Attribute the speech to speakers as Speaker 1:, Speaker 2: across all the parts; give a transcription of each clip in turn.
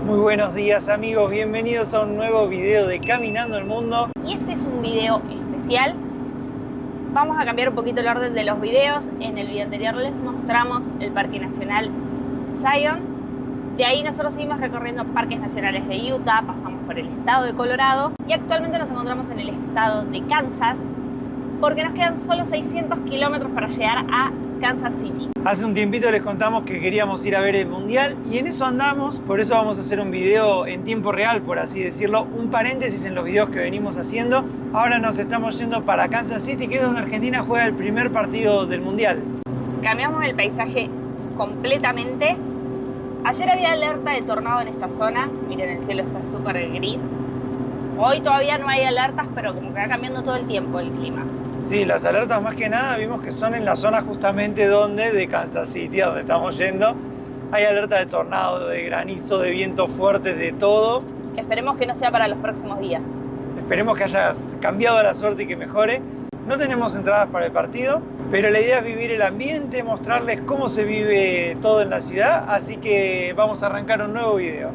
Speaker 1: Muy buenos días amigos, bienvenidos a un nuevo video de Caminando el Mundo.
Speaker 2: Y este es un video especial. Vamos a cambiar un poquito el orden de los videos. En el video anterior les mostramos el Parque Nacional Zion. De ahí nosotros seguimos recorriendo parques nacionales de Utah, pasamos por el estado de Colorado y actualmente nos encontramos en el estado de Kansas porque nos quedan solo 600 kilómetros para llegar a Kansas City.
Speaker 1: Hace un tiempito les contamos que queríamos ir a ver el Mundial y en eso andamos, por eso vamos a hacer un video en tiempo real, por así decirlo, un paréntesis en los videos que venimos haciendo. Ahora nos estamos yendo para Kansas City, que es donde Argentina juega el primer partido del Mundial.
Speaker 2: Cambiamos el paisaje completamente. Ayer había alerta de tornado en esta zona, miren el cielo está súper gris. Hoy todavía no hay alertas, pero como que va cambiando todo el tiempo el clima.
Speaker 1: Sí, las alertas más que nada vimos que son en la zona justamente de Kansas City, a donde estamos yendo. Hay alerta de tornado, de granizo, de vientos fuertes, de todo.
Speaker 2: Esperemos que no sea para los próximos días.
Speaker 1: Esperemos que hayas cambiado la suerte y que mejore. No tenemos entradas para el partido, pero la idea es vivir el ambiente, mostrarles cómo se vive todo en la ciudad, así que vamos a arrancar un nuevo video.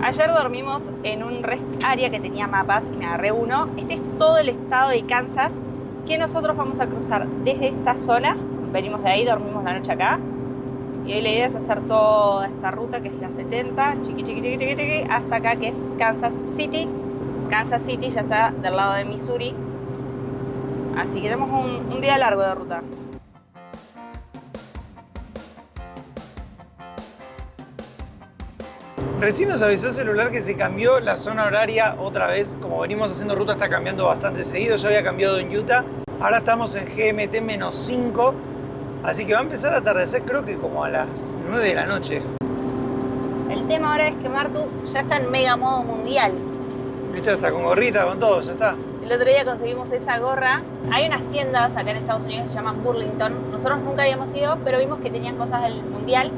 Speaker 2: Ayer dormimos en un rest area que tenía mapas y me agarré uno. Este es todo el estado de Kansas, que nosotros vamos a cruzar desde esta zona. Venimos de ahí, dormimos la noche acá. Y hoy la idea es hacer toda esta ruta que es la 70, chiqui, hasta acá que es Kansas City. Kansas City ya está del lado de Missouri. Así que tenemos un día largo de ruta.
Speaker 1: Recién nos avisó el celular que se cambió la zona horaria otra vez. Como venimos haciendo ruta está cambiando bastante seguido. Ya había cambiado en Utah. Ahora estamos en GMT-5. Así que va a empezar a atardecer creo que como a las 9 de la noche.
Speaker 2: El tema ahora es que Martu ya está en mega modo mundial.
Speaker 1: ¿Viste? Está con gorrita, con todo, ya está.
Speaker 2: El otro día conseguimos esa gorra. Hay unas tiendas acá en Estados Unidos que se llaman Burlington. Nosotros nunca habíamos ido, pero vimos que tenían cosas del mundial.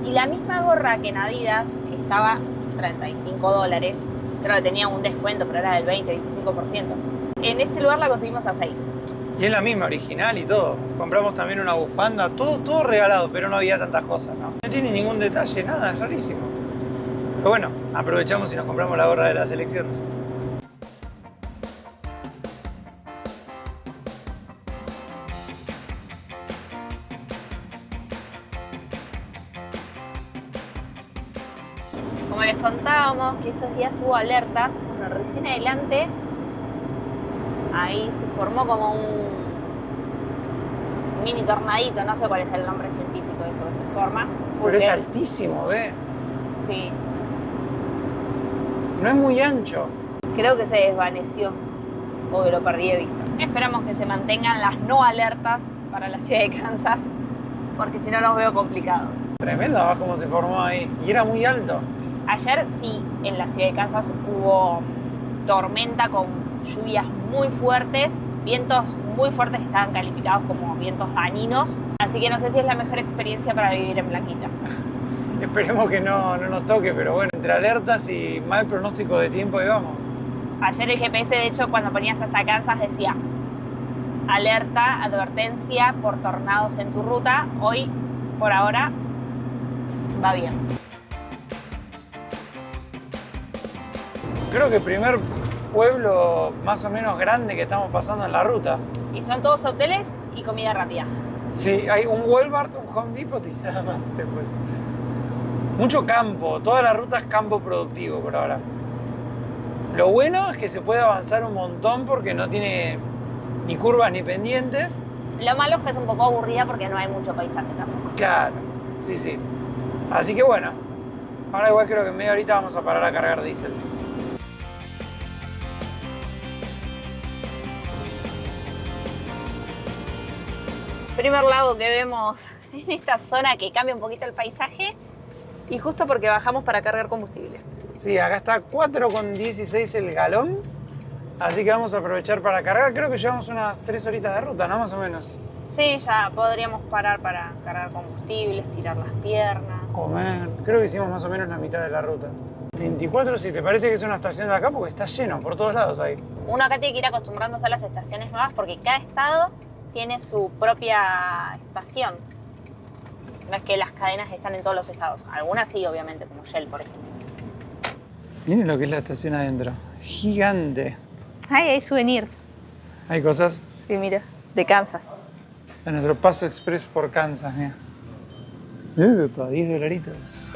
Speaker 2: Y la misma gorra que en Adidas estaba $35. Creo que tenía un descuento, pero era del 20-25%. En este lugar la conseguimos a 6.
Speaker 1: Y es la misma, original y todo. Compramos también una bufanda, todo regalado, pero no había tantas cosas, ¿no? No tiene ningún detalle, nada, es rarísimo. Pero bueno, aprovechamos y nos compramos la gorra de la selección.
Speaker 2: Como les contábamos que estos días hubo alertas, bueno, recién adelante ahí se formó como un mini tornadito, no sé cuál es el nombre científico de eso que se forma.
Speaker 1: Pero es altísimo, ¿ve?
Speaker 2: Sí.
Speaker 1: No es muy ancho.
Speaker 2: Creo que se desvaneció o que lo perdí de vista. Esperamos que se mantengan las no alertas para la ciudad de Kansas, porque si no los veo complicados.
Speaker 1: Tremendo, ¿ves cómo se formó ahí? Y era muy alto.
Speaker 2: Ayer sí, en la ciudad de Kansas hubo tormenta con lluvias muy fuertes, vientos muy fuertes que estaban calificados como vientos dañinos, así que no sé si es la mejor experiencia para vivir en Blanquita.
Speaker 1: Esperemos que no nos toque, pero bueno, entre alertas y mal pronóstico de tiempo ahí vamos.
Speaker 2: Ayer el GPS, de hecho, cuando ponías hasta Kansas decía alerta, advertencia por tornados en tu ruta. Hoy, por ahora, va bien.
Speaker 1: Creo que el primer pueblo más o menos grande que estamos pasando en la ruta.
Speaker 2: Y son todos hoteles y comida rápida.
Speaker 1: Sí, hay un Walmart, un Home Depot y nada más después. Mucho campo, toda la ruta es campo productivo por ahora. Lo bueno es que se puede avanzar un montón porque no tiene ni curvas ni pendientes.
Speaker 2: Lo malo es que es un poco aburrida porque no hay mucho paisaje tampoco.
Speaker 1: Claro, sí. Así que bueno, ahora igual creo que en media horita vamos a parar a cargar diésel.
Speaker 2: Primer lago que vemos en esta zona que cambia un poquito el paisaje y justo porque bajamos para cargar combustible.
Speaker 1: Sí, acá está 4,16 el galón, así que vamos a aprovechar para cargar. Creo que llevamos unas 3 horitas de ruta, ¿no? Más o menos.
Speaker 2: Sí, ya podríamos parar para cargar combustible, estirar las piernas.
Speaker 1: Comer. Creo que hicimos más o menos la mitad de la ruta. 24, si te parece que es una estación de acá porque está lleno por todos lados ahí.
Speaker 2: Uno acá tiene que ir acostumbrándose a las estaciones nuevas porque cada estado tiene su propia estación. No es que las cadenas están en todos los estados. Algunas sí, obviamente, como Shell, por ejemplo.
Speaker 1: Miren lo que es la estación adentro. Gigante.
Speaker 2: Ay, hay souvenirs.
Speaker 1: Hay cosas.
Speaker 2: Sí, mira, de Kansas.
Speaker 1: A nuestro paso express por Kansas, mira. ¡Epa! $10.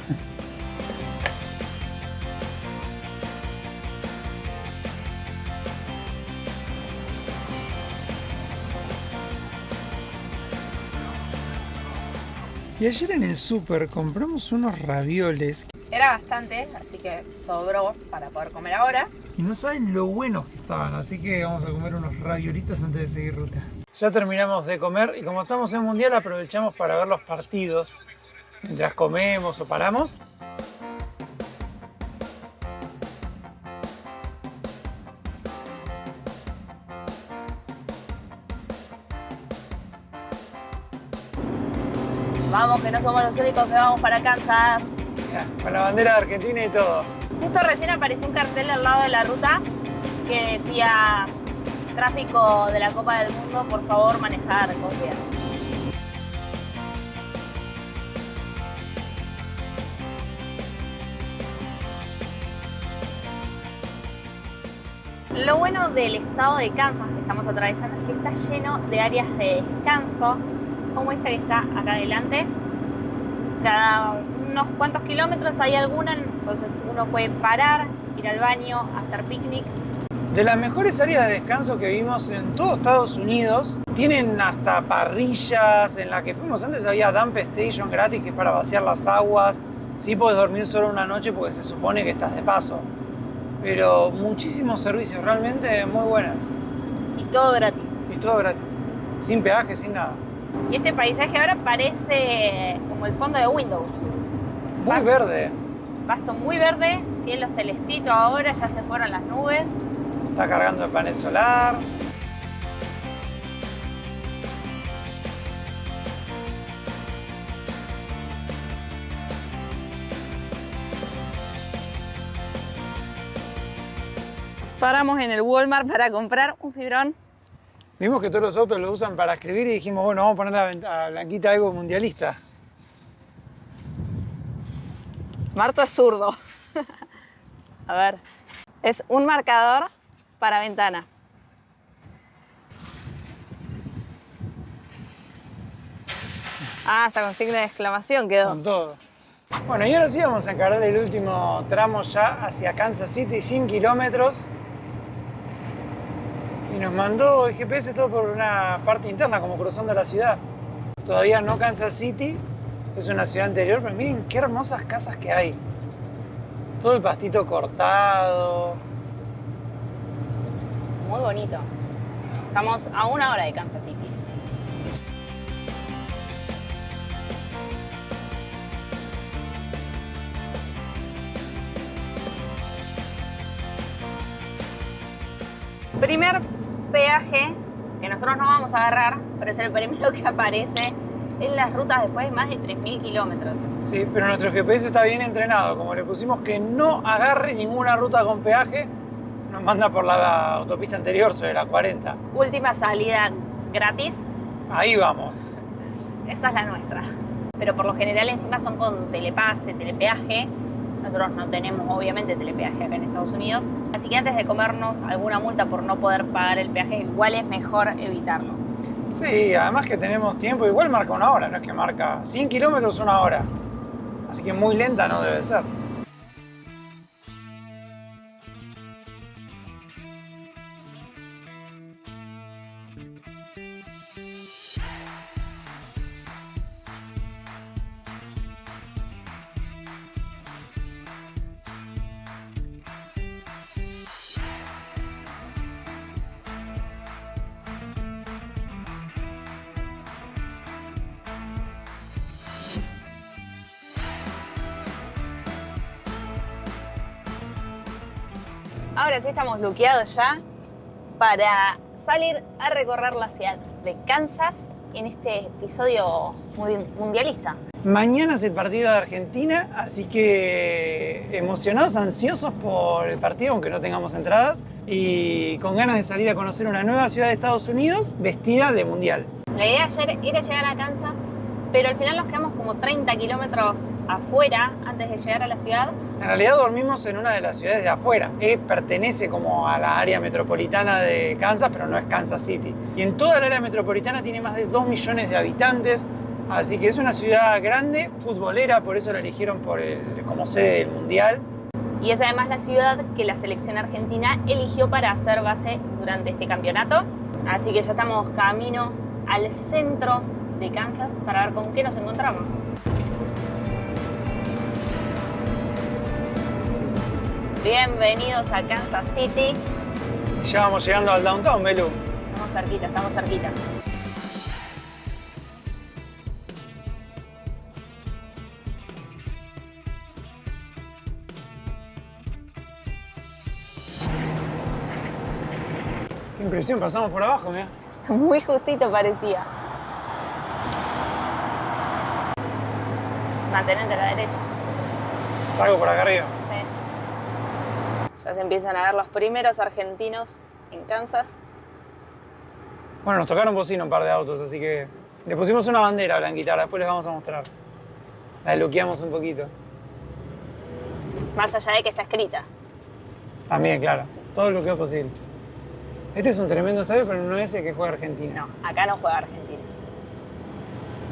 Speaker 1: Y ayer en el súper compramos unos ravioles.
Speaker 2: Era bastante, así que sobró para poder comer ahora.
Speaker 1: Y no saben lo buenos que estaban, así que vamos a comer unos raviolitos antes de seguir ruta. Ya terminamos de comer y como estamos en Mundial aprovechamos para ver los partidos mientras comemos o paramos.
Speaker 2: Vamos, que no somos los únicos que vamos para Kansas.
Speaker 1: Ya, con la bandera de Argentina y todo.
Speaker 2: Justo recién apareció un cartel al lado de la ruta que decía: tráfico de la Copa del Mundo, por favor manejar con cuidado. Lo bueno del estado de Kansas que estamos atravesando es que está lleno de áreas de descanso, como esta que está acá adelante. Cada unos cuantos kilómetros hay alguna, entonces uno puede parar, ir al baño, hacer picnic.
Speaker 1: De las mejores áreas de descanso que vimos en todo Estados Unidos, tienen hasta parrillas. En la que fuimos antes había dump station gratis, que es para vaciar las aguas. Sí puedes dormir solo una noche porque se supone que estás de paso. Pero muchísimos servicios, realmente muy buenas.
Speaker 2: Y todo gratis.
Speaker 1: Y todo gratis. Sin peaje, sin nada.
Speaker 2: Y este paisaje ahora parece como el fondo de Windows.
Speaker 1: Muy verde.
Speaker 2: Pasto muy verde, cielo celestito ahora, ya se fueron las nubes.
Speaker 1: Está cargando el panel solar.
Speaker 2: Paramos en el Walmart para comprar un fibrón.
Speaker 1: Vimos que todos los autos lo usan para escribir y dijimos, bueno, vamos a poner a Blanquita algo mundialista.
Speaker 2: Marto es zurdo. A ver, es un marcador para ventana. Ah, hasta con signo de exclamación quedó.
Speaker 1: Con todo. Bueno, y ahora sí vamos a encarar el último tramo ya hacia Kansas City, 100 kilómetros. Y nos mandó el GPS todo por una parte interna, como cruzando la ciudad. Todavía no Kansas City, es una ciudad anterior, pero miren qué hermosas casas que hay. Todo el pastito cortado.
Speaker 2: Muy bonito. Estamos a 1 hora de Kansas City. Primer peaje que nosotros no vamos a agarrar, pero es el primero que aparece en las rutas después de más de 3.000 kilómetros.
Speaker 1: Sí, pero nuestro GPS está bien entrenado. Como le pusimos que no agarre ninguna ruta con peaje, nos manda por la autopista anterior sobre la 40.
Speaker 2: Última salida gratis.
Speaker 1: Ahí vamos.
Speaker 2: Esa es la nuestra. Pero por lo general encima son con telepase, telepeaje. Nosotros no tenemos obviamente telepeaje acá en Estados Unidos. Así que antes de comernos alguna multa por no poder pagar el peaje, igual es mejor evitarlo.
Speaker 1: Sí, además que tenemos tiempo, igual marca 1 hora, no es que marca 100 kilómetros 1 hora. Así que muy lenta no debe ser.
Speaker 2: Ahora sí estamos luqueados ya para salir a recorrer la ciudad de Kansas en este episodio mundialista.
Speaker 1: Mañana es el partido de Argentina, así que emocionados, ansiosos por el partido, aunque no tengamos entradas, y con ganas de salir a conocer una nueva ciudad de Estados Unidos vestida de mundial.
Speaker 2: La idea ayer era llegar a Kansas, pero al final nos quedamos como 30 kilómetros afuera antes de llegar a la ciudad,
Speaker 1: En realidad dormimos en una de las ciudades de afuera. Pertenece como a la área metropolitana de Kansas, pero no es Kansas City. Y en toda la área metropolitana tiene más de 2 millones de habitantes. Así que es una ciudad grande, futbolera, por eso la eligieron como sede del Mundial.
Speaker 2: Y es además la ciudad que la selección argentina eligió para hacer base durante este campeonato. Así que ya estamos camino al centro de Kansas para ver con qué nos encontramos. Bienvenidos a Kansas City.
Speaker 1: Ya vamos llegando al downtown, Belu.
Speaker 2: Estamos cerquita, estamos cerquita.
Speaker 1: Qué impresión, pasamos por abajo, mira.
Speaker 2: Muy justito parecía. Mantenete a la derecha.
Speaker 1: Salgo por acá arriba.
Speaker 2: Sí. Ya se empiezan a ver los primeros argentinos en Kansas.
Speaker 1: Bueno, nos tocaron bocina un par de autos, así que le pusimos una bandera blanquita, después les vamos a mostrar. La desbloqueamos un poquito.
Speaker 2: Más allá de que está escrita.
Speaker 1: También, claro. Todo lo que es posible. Este es un tremendo estadio, pero no es el que juega Argentina.
Speaker 2: No, acá no juega Argentina.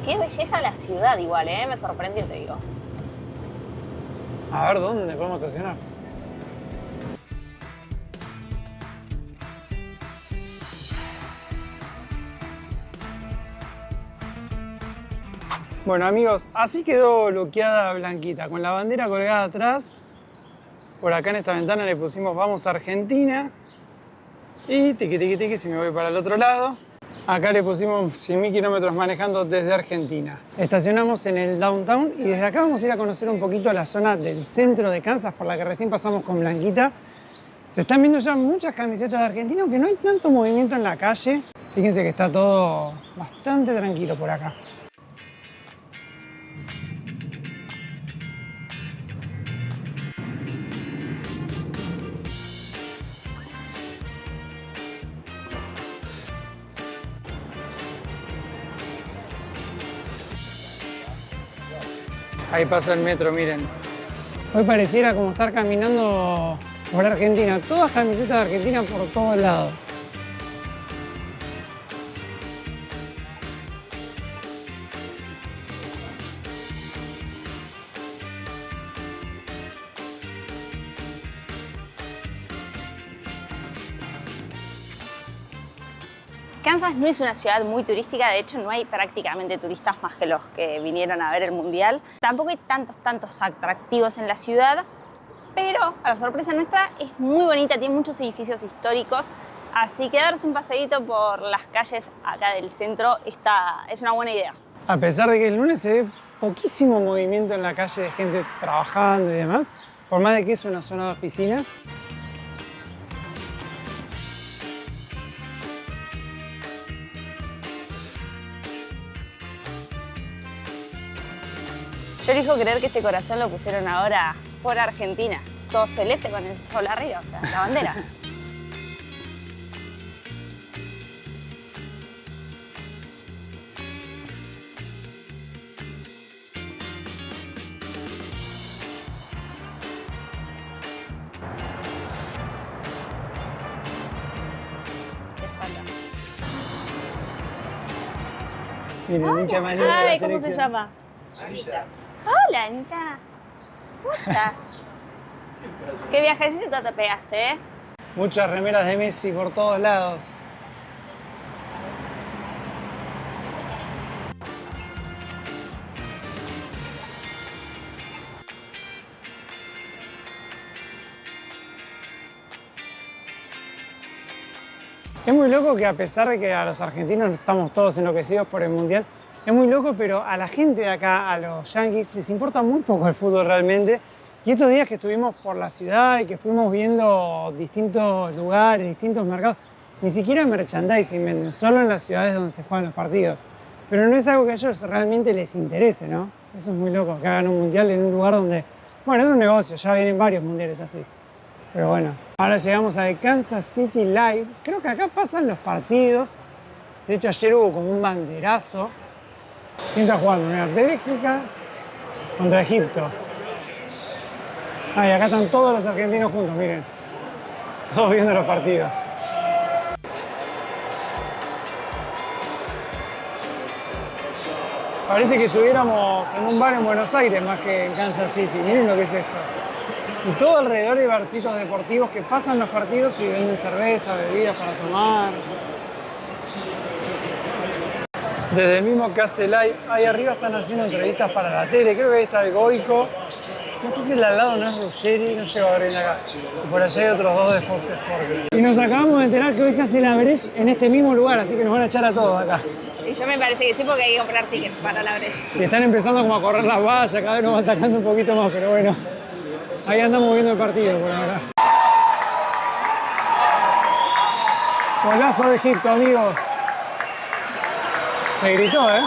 Speaker 2: Qué belleza la ciudad igual, ¿eh? Me sorprendió, te digo.
Speaker 1: A ver, ¿dónde podemos estacionar? Bueno, amigos, así quedó bloqueada Blanquita, con la bandera colgada atrás. Por acá en esta ventana le pusimos Vamos a Argentina. Y tiqui, tiqui, tiqui, si me voy para el otro lado. Acá le pusimos 100.000 kilómetros manejando desde Argentina. Estacionamos en el downtown y desde acá vamos a ir a conocer un poquito la zona del centro de Kansas, por la que recién pasamos con Blanquita. Se están viendo ya muchas camisetas de Argentina, aunque no hay tanto movimiento en la calle. Fíjense que está todo bastante tranquilo por acá. Ahí pasa el metro, miren. Hoy pareciera como estar caminando por Argentina. Todas camisetas de Argentina por todos lados.
Speaker 2: Kansas no es una ciudad muy turística, de hecho no hay prácticamente turistas más que los que vinieron a ver el Mundial. Tampoco hay tantos atractivos en la ciudad, pero para sorpresa nuestra es muy bonita, tiene muchos edificios históricos, así que darse un paseíto por las calles acá del centro es una buena idea.
Speaker 1: A pesar de que el lunes se ve poquísimo movimiento en la calle de gente trabajando y demás, por más de que es una zona de oficinas,
Speaker 2: yo elijo creer que este corazón lo pusieron ahora por Argentina. Es todo celeste con el sol arriba, o sea, la bandera. Qué espalda.
Speaker 1: miren, el hincha más lindo de la
Speaker 2: Ay, ¿cómo
Speaker 1: selección.
Speaker 2: se llama?
Speaker 3: Anita.
Speaker 2: Hola, Anita. ¿Cómo estás? Qué viajecito te pegaste, ¿eh?
Speaker 1: Muchas remeras de Messi por todos lados. Es muy loco que a pesar de que a los argentinos estamos todos enloquecidos por el Mundial, es muy loco, pero a la gente de acá, a los yanquis, les importa muy poco el fútbol realmente. Y estos días que estuvimos por la ciudad y que fuimos viendo distintos lugares, distintos mercados, ni siquiera merchandising venden, solo en las ciudades donde se juegan los partidos. Pero no es algo que a ellos realmente les interese, ¿no? Eso es muy loco, que hagan un mundial en un lugar donde... Bueno, es un negocio, ya vienen varios mundiales así. Pero bueno, ahora llegamos al Kansas City Live. Creo que acá pasan los partidos. De hecho, ayer hubo como un banderazo. ¿Quién está jugando? Mira, Bélgica contra Egipto. Ah, y acá están todos los argentinos juntos, miren. Todos viendo los partidos. Parece que estuviéramos en un bar en Buenos Aires más que en Kansas City. Miren lo que es esto. Y todo alrededor hay barcitos deportivos que pasan los partidos y venden cerveza, bebidas para tomar. Desde el mismo que hace live, ahí arriba están haciendo entrevistas para la tele. Creo que ahí está el Goico. No sé si el de al lado no es Ruggeri, no llego a ver bien acá. Y por allá hay otros dos de Fox Sports. Y nos acabamos de enterar que hoy se hace la Breche en este mismo lugar, así que nos van a echar a todos acá.
Speaker 2: Y yo me parece que sí, porque hay que comprar tickets para la Breche.
Speaker 1: Y están empezando como a correr las vallas, cada vez nos van sacando un poquito más, pero bueno. Ahí andamos viendo el partido por acá. Golazo de Egipto, amigos. Se gritó, ¿eh?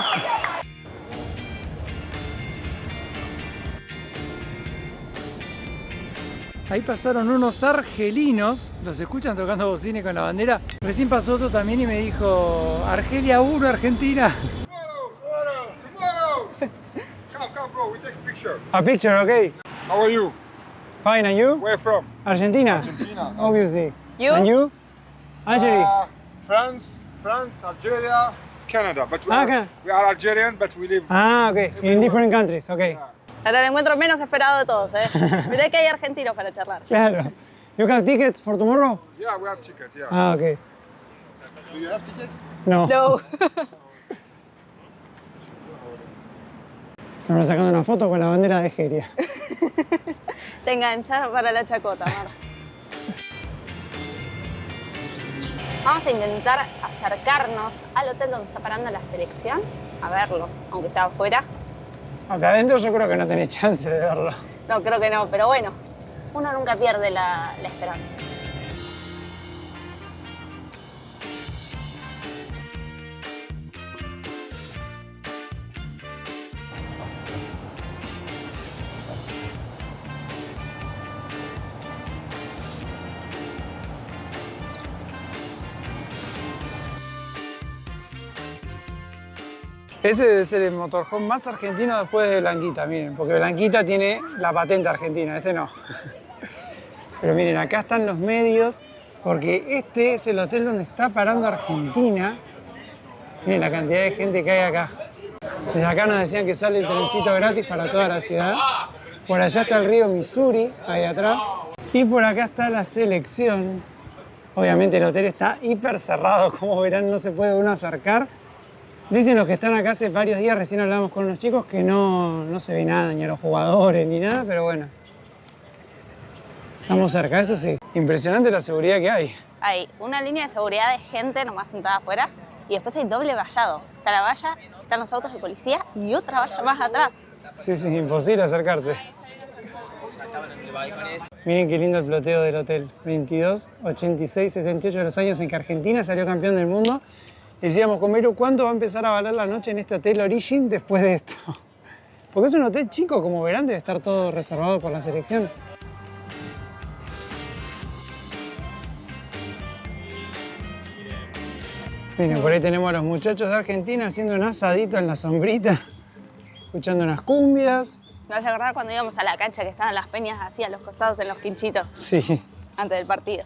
Speaker 1: Ahí pasaron unos argelinos, los escuchan tocando bocines con la bandera. Recién pasó otro también y me dijo, Argelia 1, Argentina.
Speaker 3: Tomorrow! Come, bro, we take a picture.
Speaker 1: A picture, okay.
Speaker 3: How are you?
Speaker 1: Fine, and you?
Speaker 3: Where from?
Speaker 1: Argentina?
Speaker 3: Argentina.
Speaker 1: Obviously.
Speaker 2: You?
Speaker 1: And you? Algeria?
Speaker 3: France, Algeria, Canada. But
Speaker 1: Okay.
Speaker 3: we are Algerian, but we live.
Speaker 1: Ah, okay. In different countries, okay.
Speaker 2: Ahora el encuentro menos esperado de todos, ¿eh? Mirá que hay argentinos para charlar.
Speaker 1: Claro. You have tickets for tomorrow?
Speaker 3: Yeah, we have ticket. Yeah.
Speaker 1: Ah, okay.
Speaker 3: Do you have ticket?
Speaker 1: No.
Speaker 2: No.
Speaker 1: Estamos sacando una foto con la bandera de Algeria.
Speaker 2: Te enganchar para la chacota, Mar. Vamos a intentar acercarnos al hotel donde está parando la selección, a verlo, aunque sea afuera.
Speaker 1: Acá adentro yo creo que no tenés chance de verlo.
Speaker 2: No, creo que no, pero bueno, uno nunca pierde la esperanza.
Speaker 1: Ese debe ser el motorhome más argentino después de Blanquita, miren, porque Blanquita tiene la patente argentina, este no. Pero miren, acá están los medios, porque este es el hotel donde está parando Argentina. Miren la cantidad de gente que hay acá. Desde acá nos decían que sale el trencito gratis para toda la ciudad. Por allá está el río Missouri, ahí atrás. Y por acá está la selección. Obviamente el hotel está hiper cerrado, como verán, no se puede uno acercar. Dicen los que están acá hace varios días, recién hablamos con unos chicos, que no se ve nada, ni a los jugadores, ni nada, pero bueno. Estamos cerca, eso sí. Impresionante la seguridad que hay.
Speaker 2: Hay una línea de seguridad de gente nomás sentada afuera y después hay doble vallado. Está la valla, están los autos de policía y otra valla más atrás.
Speaker 1: Sí, imposible acercarse. Miren qué lindo el ploteo del hotel. 22, 86, 78 de los años en que Argentina salió campeón del mundo. Decíamos con Vero, ¿cuánto va a empezar a valer la noche en este hotel Origin después de esto? Porque es un hotel chico, como verán, debe estar todo reservado por la selección. Miren, por ahí tenemos a los muchachos de Argentina haciendo un asadito en la sombrita, escuchando unas cumbias.
Speaker 2: Me vas a acordar cuando íbamos a la cancha que estaban las peñas así a los costados en los quinchitos.
Speaker 1: Sí.
Speaker 2: Antes del partido.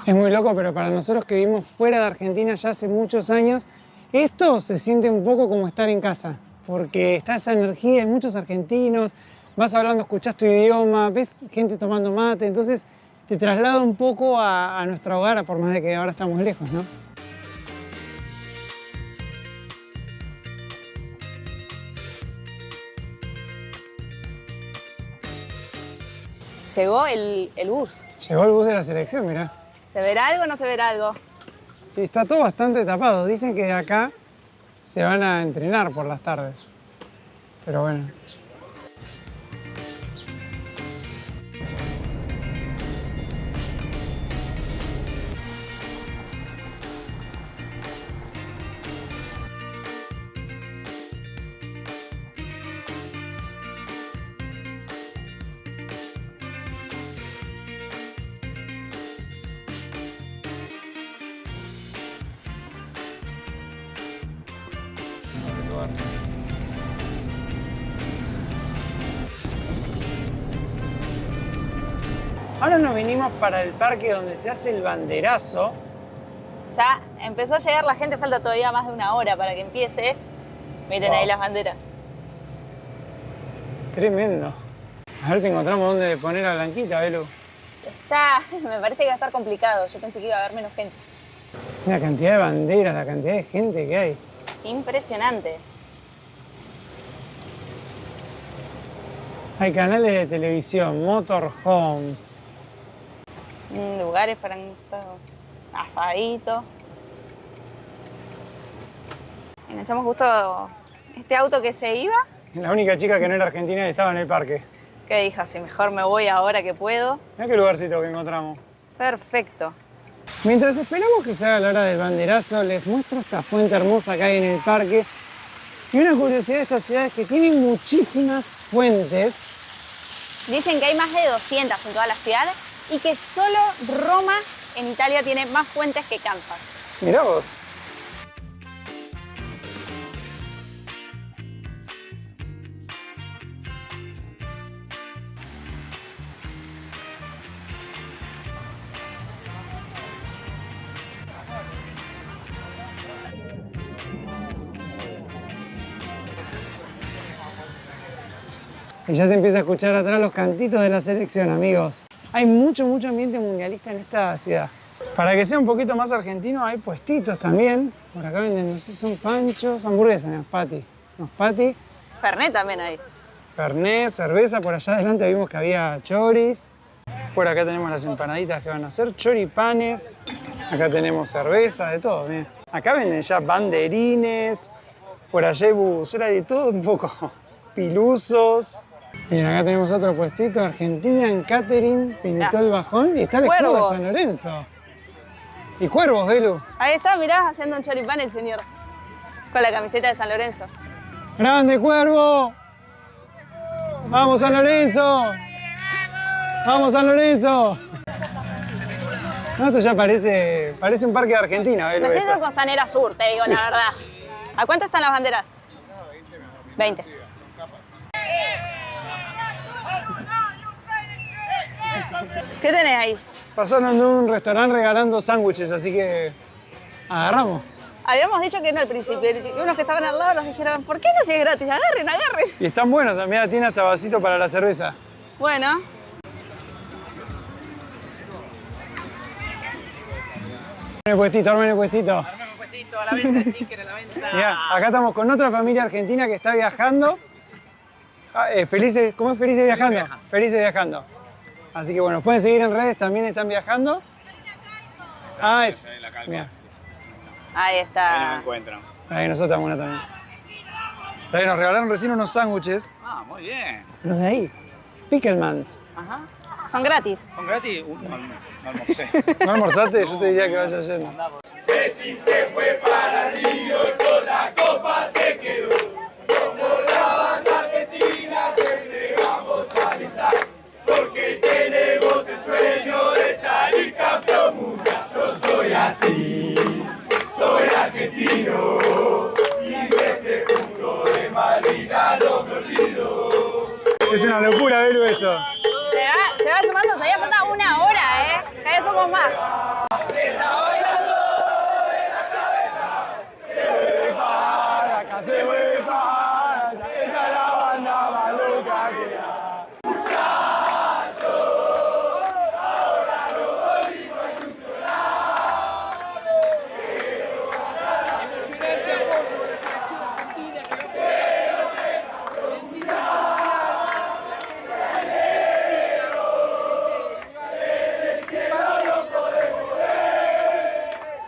Speaker 1: Es muy loco, pero para nosotros que vivimos fuera de Argentina ya hace muchos años, esto se siente un poco como estar en casa, porque está esa energía, hay muchos argentinos, vas hablando, escuchás tu idioma, ves gente tomando mate, entonces te traslada un poco a nuestro hogar, por más de que ahora estamos lejos, ¿no?
Speaker 2: Llegó el bus.
Speaker 1: Llegó el bus de la selección, mirá.
Speaker 2: ¿Se verá algo o no se verá algo?
Speaker 1: Y está todo bastante tapado. Dicen que de acá se van a entrenar por las tardes. Pero bueno. Ahora nos vinimos para el parque donde se hace el banderazo.
Speaker 2: Ya empezó a llegar la gente, falta todavía más de una hora para que empiece. Miren
Speaker 1: Wow.
Speaker 2: ahí las banderas.
Speaker 1: Tremendo. A ver si encontramos dónde poner a Blanquita, Belu.
Speaker 2: Me parece que va a estar complicado. Yo pensé que iba a haber menos gente.
Speaker 1: La cantidad de banderas, la cantidad de gente que hay.
Speaker 2: Impresionante.
Speaker 1: Hay canales de televisión, motorhomes.
Speaker 2: Lugares para un asadito. Enganchamos justo este auto que se iba.
Speaker 1: La única chica que no era argentina y estaba en el parque.
Speaker 2: Que dijo, así mejor me voy ahora que puedo.
Speaker 1: Mirá qué lugarcito que encontramos.
Speaker 2: Perfecto.
Speaker 1: Mientras esperamos que se haga la hora del banderazo, les muestro esta fuente hermosa que hay en el parque. Y una curiosidad de esta ciudad es que tiene muchísimas fuentes.
Speaker 2: Dicen que hay más de 200 en toda la ciudad y que solo Roma en Italia tiene más fuentes que Kansas.
Speaker 1: Mirá vos. Y ya se empieza a escuchar atrás los cantitos de la selección, amigos. Hay mucho ambiente mundialista en esta ciudad. Para que sea un poquito más argentino, hay puestitos también. Por acá venden, no sé, son panchos, hamburguesas, unos patty.
Speaker 2: Fernet también hay.
Speaker 1: Fernet, cerveza. Por allá adelante vimos que había choris. Por acá tenemos las empanaditas que van a hacer, choripanes. Acá tenemos cerveza, de todo, miren. Acá venden ya banderines. Por allá hay bubusera, de todo un poco. Pilusos. Miren, acá tenemos otro puestito, Argentinian Catering, pintó el bajón y está el escudo
Speaker 2: Cuervos.
Speaker 1: de San Lorenzo. Y cuervos, Belu.
Speaker 2: Ahí está, mirá, haciendo un choripán el señor. Con la camiseta de San Lorenzo.
Speaker 1: ¡Grande, cuervo! ¡Vamos, San Lorenzo! ¡Vamos, San Lorenzo! No, esto ya parece un parque de Argentina, Belu.
Speaker 2: Me siento
Speaker 1: esto.
Speaker 2: Costanera Sur, te digo la verdad. ¿A cuánto están las banderas? 20. ¿Qué tenés ahí?
Speaker 1: Pasaron de un restaurante regalando sándwiches, así que agarramos.
Speaker 2: Habíamos dicho que no al principio. Y unos que estaban al lado nos dijeron, ¿por qué no si es gratis? Agarren.
Speaker 1: Y están buenos, mira, tiene hasta vasito para la cerveza.
Speaker 2: Bueno.
Speaker 1: Armen el puestito.
Speaker 4: Armemos un puestito a la venta, sticker a la venta.
Speaker 1: Mirá, acá estamos con otra familia argentina que está viajando. Felices, ¿cómo es? Felices viajando.
Speaker 4: Viajando.
Speaker 1: Felices viajando. Así que bueno, pueden seguir en redes, también están viajando. Ah, es.
Speaker 4: Ahí la calma.
Speaker 1: Mira,
Speaker 2: Ahí
Speaker 4: Ahí
Speaker 2: está.
Speaker 4: nos encuentran.
Speaker 1: ahí nosotros estamos una también. Ahí nos regalaron recién unos sándwiches.
Speaker 4: Ah, muy bien.
Speaker 1: Los de ahí. Picklemans.
Speaker 4: Ajá.
Speaker 2: Son gratis.
Speaker 4: ¿Son gratis? No almorcé.
Speaker 1: ¿No almorzaste? Yo te diría que vayas yendo. Es una locura, Belu, esto.
Speaker 2: Se va sumando, todavía falta una hora, ¿eh? Cada vez somos más.
Speaker 1: Para acá se fue para allá, está la banda más loca que hay.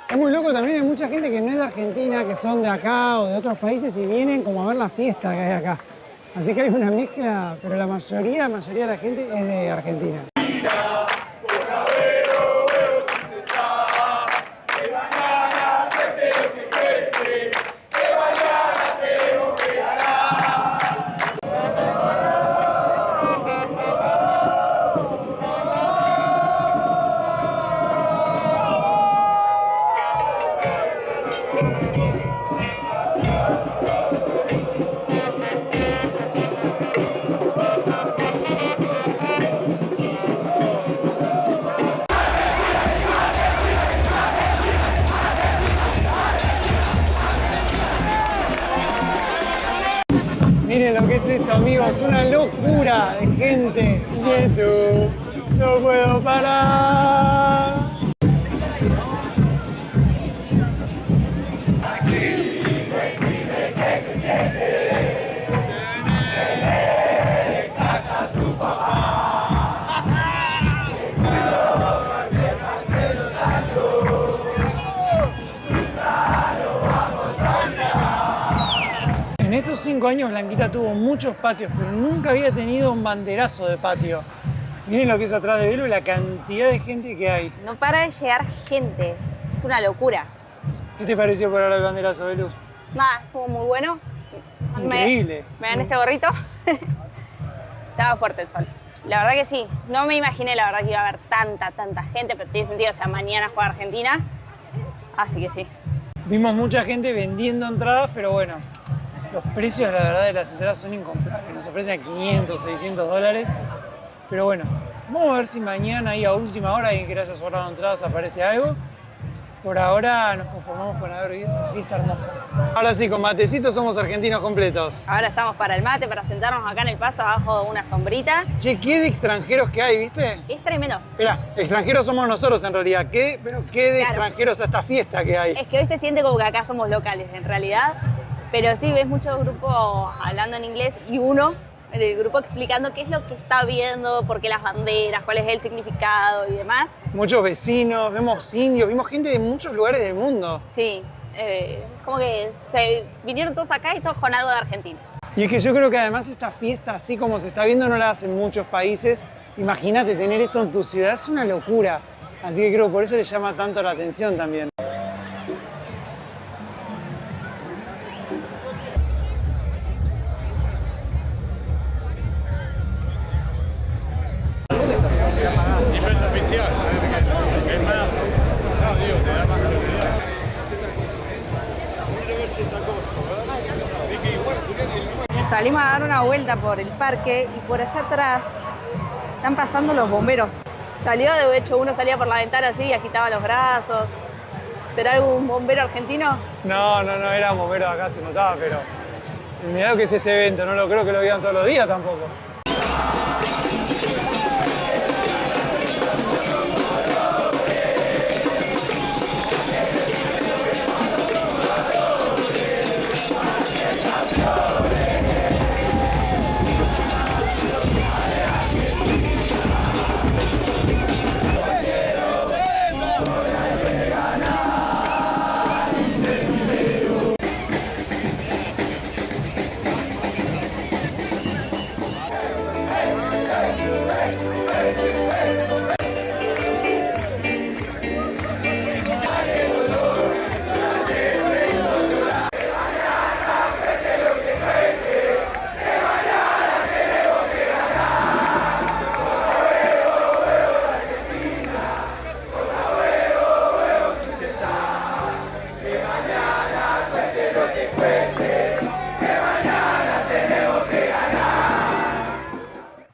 Speaker 1: Es muy loco también, hay mucha gente que no es de Argentina, que son de acá o de otros países y vienen como a ver la fiesta que hay acá. Así que hay una mezcla, pero la mayoría de la gente es de Argentina. amigos, una locura de gente. Quieto, no puedo parar. En estos 5 años Blanquita tuvo muchos patios, pero nunca había tenido un banderazo de patio. Miren lo que es atrás de Belu y la cantidad de gente que hay.
Speaker 2: No para de llegar gente, es una locura.
Speaker 1: ¿Qué te pareció por ahora el banderazo, Belu?
Speaker 2: Nada, estuvo muy bueno.
Speaker 1: Increíble.
Speaker 2: Me dan este gorrito. Estaba fuerte el sol. La verdad que sí, no me imaginé la verdad que iba a haber tanta gente, pero tiene sentido, o sea, mañana juega Argentina, así que sí.
Speaker 1: Vimos mucha gente vendiendo entradas, pero bueno, los precios la verdad de las entradas son incomprables. Nos ofrecen a 500, 600 dólares, pero bueno, vamos a ver si mañana ahí a última hora alguien que le haya sobrado entradas aparece algo. Por ahora nos conformamos con haber vivido esta fiesta hermosa. Ahora sí, con matecitos somos argentinos completos.
Speaker 2: Ahora estamos para el mate, para sentarnos acá en el pasto abajo de una sombrita.
Speaker 1: Che, qué de extranjeros que hay, ¿viste?
Speaker 2: Es tremendo.
Speaker 1: Espera, extranjeros somos nosotros en realidad. Pero qué de
Speaker 2: Claro.
Speaker 1: extranjeros a esta fiesta que hay.
Speaker 2: Es que hoy se siente como que acá somos locales en realidad, pero sí ves muchos grupos hablando en inglés y uno en el grupo explicando qué es lo que está viendo, por qué las banderas, cuál es el significado y demás.
Speaker 1: Muchos vecinos, vemos indios, vimos gente de muchos lugares del mundo.
Speaker 2: Sí, como que se vinieron todos acá y todos con algo de Argentina.
Speaker 1: Y es que yo creo que además esta fiesta, así como se está viendo, no la hacen muchos países. Imagínate tener esto en tu ciudad, es una locura. Así que creo que por eso le llama tanto la atención también.
Speaker 2: Salimos a dar una vuelta por el parque y por allá atrás están pasando los bomberos. Salió, de hecho, uno salía por la ventana así y agitaba los brazos. ¿Será algún bombero argentino?
Speaker 1: No, era un bombero acá, se notaba, pero mirá lo que es este evento, no lo creo que lo vean todos los días tampoco.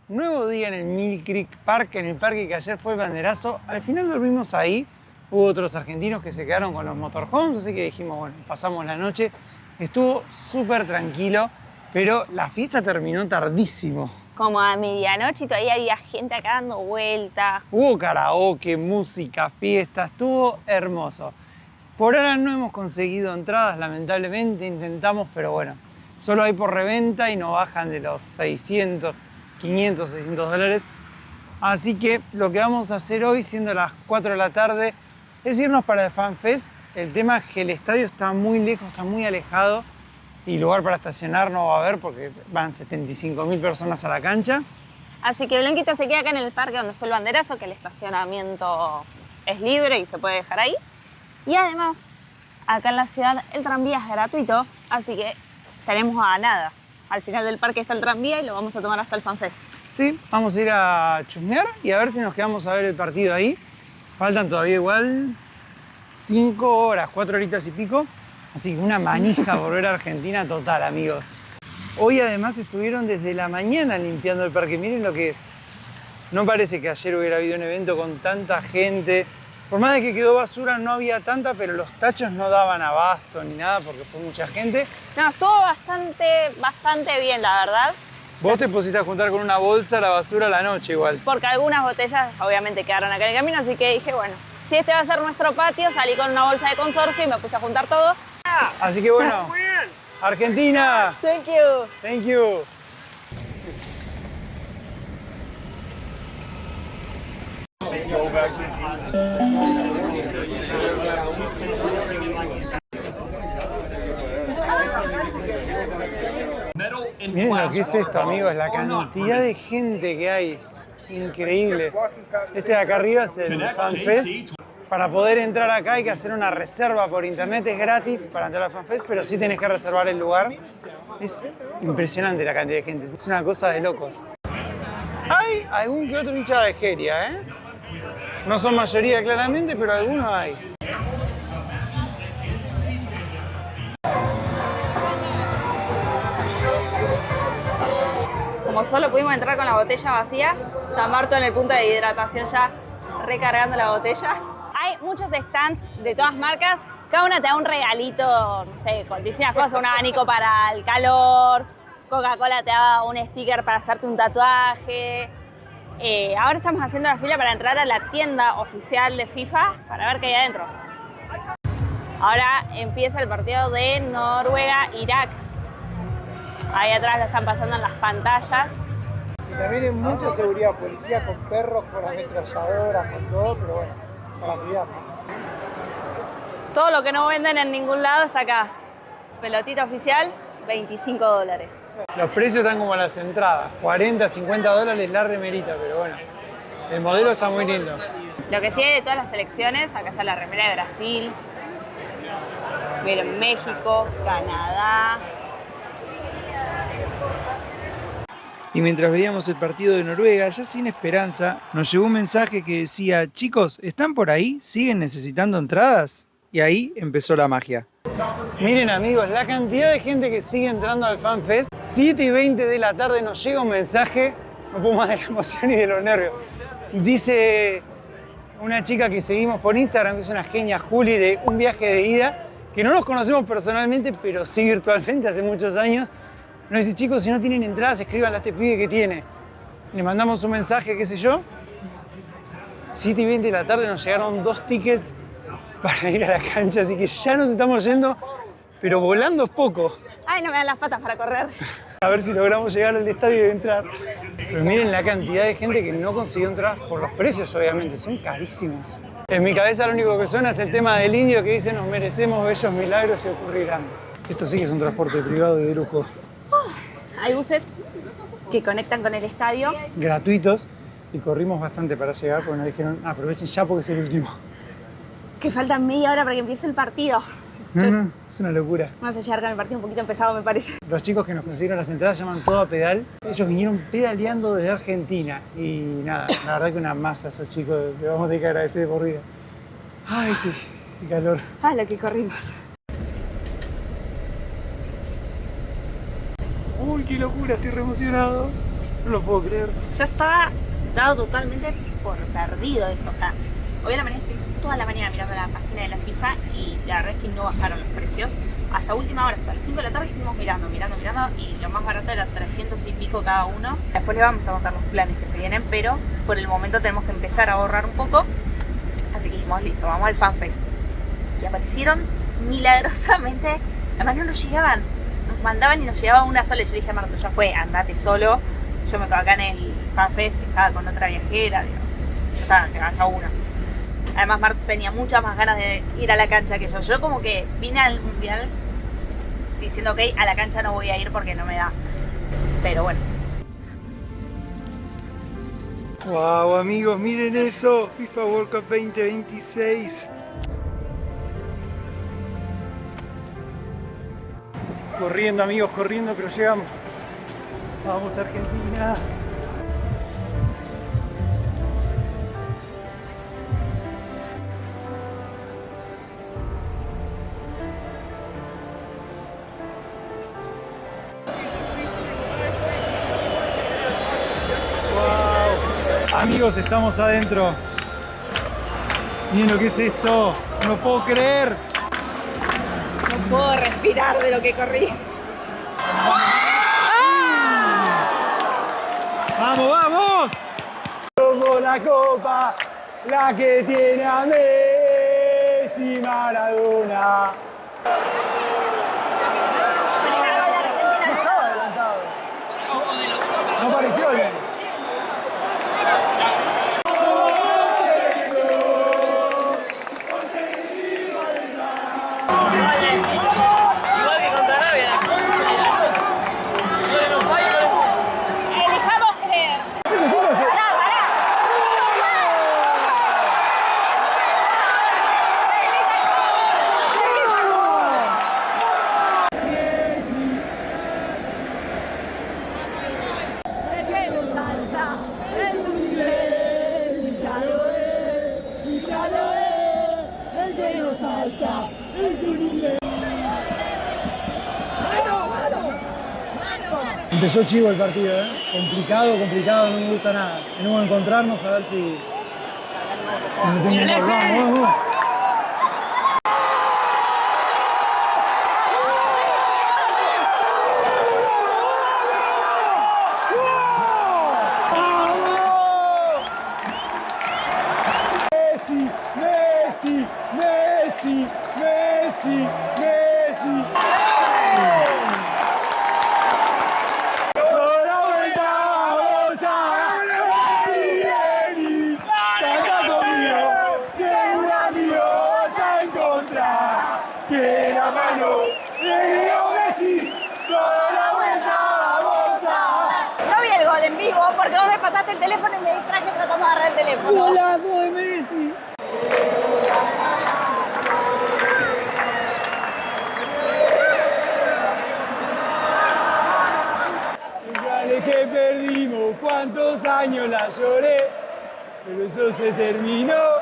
Speaker 1: Nuevo día en el Mill Creek Park, en el parque que ayer fue el banderazo. Al final dormimos ahí. Hubo otros argentinos que se quedaron con los motorhomes, así que dijimos, bueno, pasamos la noche. Estuvo súper tranquilo, pero la fiesta terminó tardísimo.
Speaker 2: Como a medianoche y todavía había gente acá dando vueltas.
Speaker 1: Hubo karaoke, música, fiesta, estuvo hermoso. Por ahora no hemos conseguido entradas, lamentablemente, intentamos, pero bueno, solo hay por reventa y no bajan de los 600, 500, 600 dólares. Así que lo que vamos a hacer hoy, siendo las 4 de la tarde, es irnos para el Fan Fest. El tema es que el estadio está muy lejos, está muy alejado y lugar para estacionar no va a haber porque van 75.000 personas a la cancha.
Speaker 2: Así que Blanquita se queda acá en el parque donde fue el banderazo, que el estacionamiento es libre y se puede dejar ahí. Y además, acá en la ciudad el tranvía es gratuito, así que estaremos a nada. Al final del parque está el tranvía y lo vamos a tomar hasta el Fan Fest.
Speaker 1: Sí, vamos a ir a chusmear y a ver si nos quedamos a ver el partido ahí. Faltan todavía igual 5 horas, 4 horitas y pico. Así que una manija por ver a Argentina total, amigos. Hoy además estuvieron desde la mañana limpiando el parque. Miren lo que es. No parece que ayer hubiera habido un evento con tanta gente. Por más de que quedó basura, no había tanta, pero los tachos no daban abasto ni nada porque fue mucha gente.
Speaker 2: No, estuvo bastante bien, la verdad.
Speaker 1: Vos te pusiste a juntar con una bolsa la basura a la noche igual.
Speaker 2: Porque algunas botellas obviamente quedaron acá en el camino, así que dije, bueno, si este va a ser nuestro patio, salí con una bolsa de consorcio y me puse a juntar todo.
Speaker 1: Así que bueno, Argentina.
Speaker 2: Thank you.
Speaker 1: Thank you. Miren lo que es esto, amigos, la cantidad de gente que hay. Increíble. Este de acá arriba es el FanFest. Para poder entrar acá hay que hacer una reserva por internet, es gratis para entrar al FanFest, pero sí tenés que reservar el lugar. Es impresionante la cantidad de gente, es una cosa de locos. Hay algún que otro hincha de Geria, ¿eh? No son mayoría claramente, pero algunos hay.
Speaker 2: Como solo pudimos entrar con la botella vacía, está Marto en el punto de hidratación ya recargando la botella. Hay muchos stands de todas marcas, cada una te da un regalito, no sé, con distintas cosas, un abanico para el calor, Coca-Cola te da un sticker para hacerte un tatuaje. Ahora estamos haciendo la fila para entrar a la tienda oficial de FIFA para ver qué hay adentro. Ahora empieza el partido de Noruega-Irak. Ahí atrás lo están pasando en las pantallas.
Speaker 1: Y también hay mucha seguridad, policía con perros, con ametralladoras, con todo, pero bueno, para cuidar.
Speaker 2: Todo lo que no venden en ningún lado está acá. Pelotita oficial, $25.
Speaker 1: Los precios están como las entradas, 40, 50 dólares la remerita, pero bueno, el modelo está muy lindo.
Speaker 2: Lo que sí hay de todas las selecciones, acá está la remera de Brasil, miren, México, Canadá.
Speaker 1: Y mientras veíamos el partido de Noruega, ya sin esperanza, nos llegó un mensaje que decía: chicos, ¿están por ahí? ¿Siguen necesitando entradas? Y ahí empezó la magia. Miren amigos, la cantidad de gente que sigue entrando al FanFest. 7:20 de la tarde nos llega un mensaje, no puedo más de la emoción y de los nervios. Dice una chica que seguimos por Instagram, que es una genia, Juli, de un viaje de ida, que no nos conocemos personalmente, pero sí virtualmente hace muchos años. Nos dice: chicos, si no tienen entradas, escríbanle a este pibe que tiene. Le mandamos un mensaje, qué sé yo. 7:20 de la tarde nos llegaron 2 tickets para ir a la cancha, así que ya nos estamos yendo, pero volando poco.
Speaker 2: Ay, no me dan las patas para correr.
Speaker 1: A ver si logramos llegar al estadio y entrar. Pero miren la cantidad de gente que no consiguió entrar por los precios, obviamente, son carísimos. En mi cabeza lo único que suena es el tema del indio que dice: nos merecemos bellos milagros y ocurrirán. Esto sí que es un transporte privado y de lujo.
Speaker 2: Hay buses que conectan con el estadio.
Speaker 1: Gratuitos, y corrimos bastante para llegar porque nos dijeron: aprovechen ya porque es el último.
Speaker 2: Que faltan media hora para que empiece el partido.
Speaker 1: No, es una locura.
Speaker 2: Vamos a llegar con el partido un poquito empezado, me parece.
Speaker 1: Los chicos que nos consiguieron las entradas llaman todo a pedal. Ellos vinieron pedaleando desde Argentina. Y nada, la verdad que una masa esos chicos. Le vamos a tener que agradecer de por vida. Ay, qué calor.
Speaker 2: Ah, lo que corrimos.
Speaker 1: Uy, qué locura, estoy re emocionado. No lo puedo creer.
Speaker 2: Yo estaba dado totalmente por perdido esto. O sea, hoy a la mañana estoy toda la mañana mirando la página de la FIFA y la verdad es que no bajaron los precios. Hasta última hora, hasta las 5 de la tarde estuvimos mirando y lo más barato era 300 y pico cada uno. Después les vamos a contar los planes que se vienen, pero por el momento tenemos que empezar a ahorrar un poco. Así que dijimos, listo, vamos al FanFest. Y aparecieron milagrosamente, además no nos llegaban, nos mandaban y nos llegaba una sola. Y yo dije a Marto: ya fue, andate solo. Yo me quedo acá en el FanFest, que estaba con otra viajera, digo, yo estaba, que vaya uno. Además, Marto tenía muchas más ganas de ir a la cancha que yo. Yo como que vine al mundial diciendo: ok, a la cancha no voy a ir porque no me da. Pero bueno.
Speaker 1: Wow, amigos, miren eso. FIFA World Cup 2026. Corriendo, amigos, corriendo, pero llegamos. Vamos, Argentina. Amigos, estamos adentro. Miren lo que es esto. No lo puedo creer.
Speaker 2: No puedo respirar de lo que corrí.
Speaker 1: ¡Vamos, vamos! Somos la copa, la que tiene a Messi Maradona. Estaba adelantado. No pareció bien.
Speaker 5: Igual que contra Arabia, la concha de la lora. Goles no falla, goles no.
Speaker 2: Elijamos creer. Pará, pará.
Speaker 1: Empezó chivo el partido, ¿eh? Complicado, complicado, no me gusta nada. Tenemos que encontrarnos a ver si metemos un gol. Vamos, vamos. Messi, Messi, Messi, Messi, Messi. Que la mano de Leo Messi, toda la vuelta, vamos a...
Speaker 2: No vi el gol en vivo porque vos me pasaste el teléfono y me distraje tratando de agarrar el teléfono.
Speaker 1: ¡Golazo de Messi! Dale que perdimos, cuántos años la lloré, pero eso se terminó,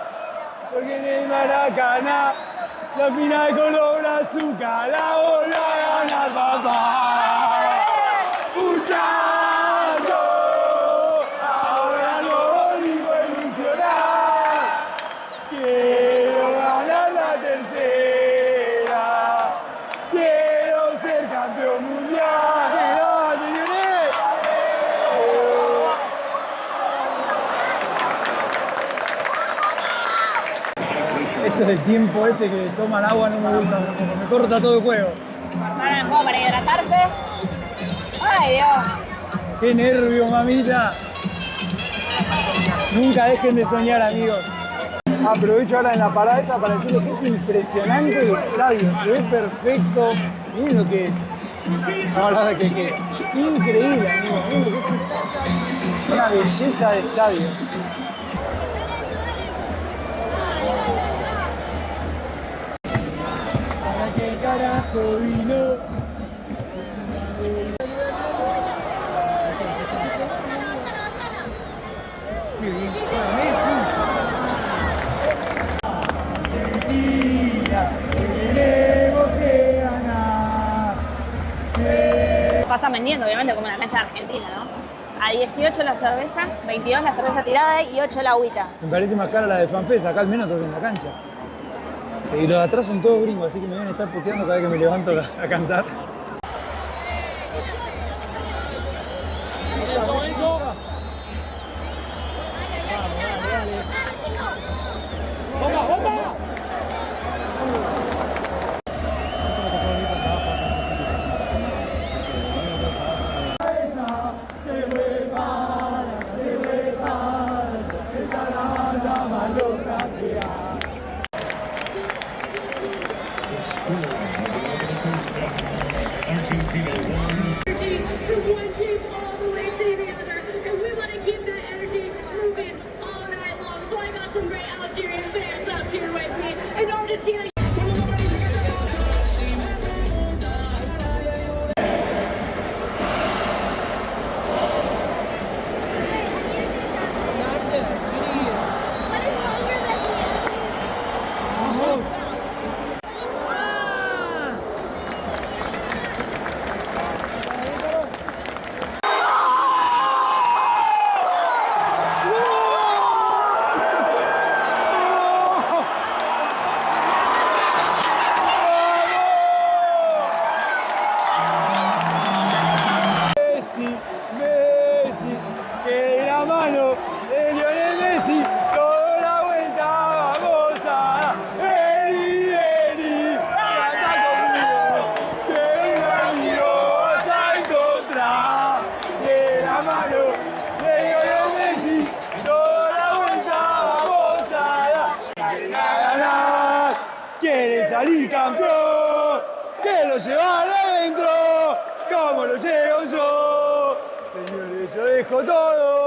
Speaker 1: porque en el Maracaná la final color azúcar la volvió a ganar papá. Muchacho, ahora no volvimos a ilusionar. Quiero ganar la tercera. Quiero ser campeón mundial. ¡Te lloré! Esto es el tiempo este que toman agua, no me gusta tampoco, me corta todo el juego.
Speaker 2: Cortaron el juego para hidratarse. Ay, Dios.
Speaker 1: ¡Qué nervio, mamita! Nunca dejen de soñar, amigos. Aprovecho ahora en la parada esta para decirles que es impresionante el estadio, se ve perfecto. Miren lo que es. No, la verdad que increíble, amigos. Miren lo que es esto. Una belleza de estadio. ¿Para qué carajo vino? Qué bien juega Messi. Argentina, tenemos que ganar.
Speaker 2: Pasan vendiendo, obviamente, como en la cancha de Argentina, ¿no? A 18 la cerveza, 22 la cerveza tirada y 8 la agüita.
Speaker 1: Me parece más cara la de FanFest, acá al menos todos en la cancha. Y los de atrás son todos gringos, así que me van a estar puteando cada vez que me levanto a cantar. campeón, que lo llevan adentro, como lo llevo yo. Señores, yo dejo todo.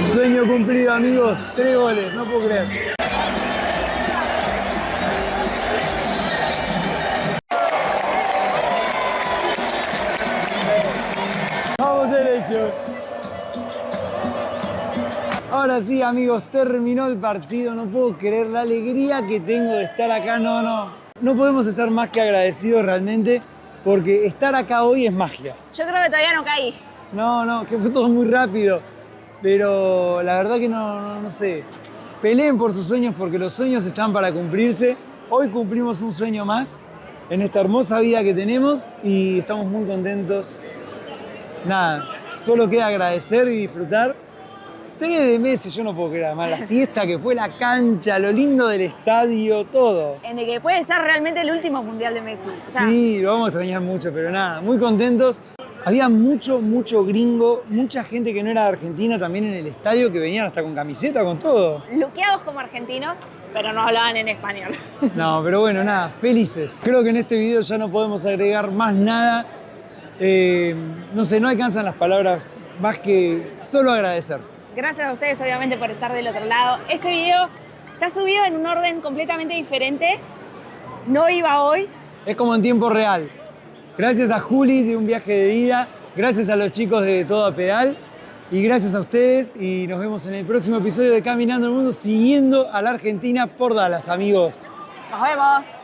Speaker 1: Sueño cumplido, amigos. 3 goles, no puedo creer. Vamos, selección. Ahora sí, amigos, terminó el partido. No puedo creer la alegría que tengo de estar acá. No podemos estar más que agradecidos realmente, porque estar acá hoy es magia.
Speaker 2: Yo creo que todavía no caí.
Speaker 1: No, que fue todo muy rápido. Pero la verdad que no sé. Peleen por sus sueños porque los sueños están para cumplirse. Hoy cumplimos un sueño más en esta hermosa vida que tenemos y estamos muy contentos. Nada, solo queda agradecer y disfrutar. 3 de Messi, yo no puedo creer, además la fiesta que fue, la cancha, lo lindo del estadio, todo.
Speaker 2: En el que puede ser realmente el último mundial de Messi. O sea,
Speaker 1: Sí, lo vamos a extrañar mucho, pero nada, muy contentos. Había mucho gringo, mucha gente que no era de Argentina también en el estadio, que venían hasta con camiseta, con todo.
Speaker 2: luqueados como argentinos, pero no hablaban en español.
Speaker 1: No, pero bueno, nada, felices. Creo que en este video ya no podemos agregar más nada. No sé, no alcanzan las palabras más que solo agradecer.
Speaker 2: Gracias a ustedes, obviamente, por estar del otro lado. Este video está subido en un orden completamente diferente. No iba hoy.
Speaker 1: Es como en tiempo real. Gracias a Juli de Un Viaje de Ida, gracias a los chicos de Todo a Pedal y gracias a ustedes y nos vemos en el próximo episodio de Caminando el Mundo siguiendo a la Argentina por Dallas, amigos.
Speaker 2: Nos vemos.